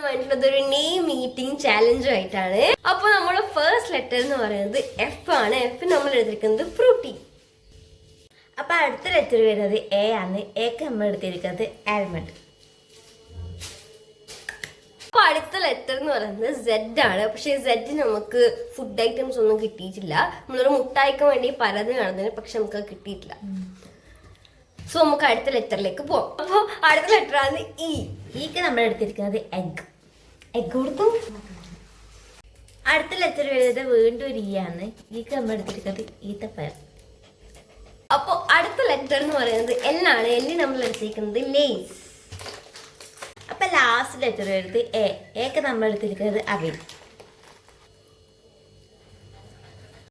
വന്നിട്ടുള്ളത് ഒരു name meeting ചാലഞ്ചും ആയിട്ടാണ്. അപ്പൊ നമ്മുടെ ഫസ്റ്റ് ലെറ്റർ എന്ന് പറയുന്നത് എഫ് ആണ്. എഫ് നമ്മൾ എടുത്തിരിക്കുന്നത് ഫ്രൂട്ടി. അപ്പൊ അടുത്ത ലെറ്റർ വരുന്നത് എ ആണ്. എക്ക് നമ്മൾ എടുത്തിരിക്കുന്നത് ആൽമണ്ട്. അപ്പൊ അടുത്ത ലെറ്റർ എന്ന് പറയുന്നത് സെഡ് ആണ്. പക്ഷെ സെഡ് നമുക്ക് ഫുഡ് ഐറ്റംസ് ഒന്നും കിട്ടിയിട്ടില്ല. നമ്മളൊരു മുട്ടായിക്ക് വേണ്ടി പലതും നടന്നതിന്, പക്ഷെ നമുക്ക് കിട്ടിയിട്ടില്ല. സോ നമുക്ക് അടുത്ത ലെറ്ററിലേക്ക് പോവാം. അപ്പോൾ അടുത്ത ലെറ്റർ ആണ് ഇ. ഈക്ക് നമ്മൾ എടുത്തിരിക്കുന്നത് എഗ്. എഗ് കൊടുത്തു. അടുത്ത ലെറ്റർ വരുന്നത് വീണ്ടും ഒരു ഇ ആണ്. ഈക്ക് നമ്മൾ എടുത്തിരിക്കുന്നത് ഈത്തപ്പഴം. അപ്പോൾ അടുത്ത ലെറ്റർ എന്ന് പറയുന്നത് എൽ ആണ്. എല്ലിൽ നമ്മൾ എടുത്തിരിക്കുന്നത് ലേസ്. അപ്പൊ ലാസ്റ്റ് ലെറ്റർ വരുന്നത് എ. എക്ക് നമ്മൾ എടുത്തിരിക്കുന്നത് അവിൽ.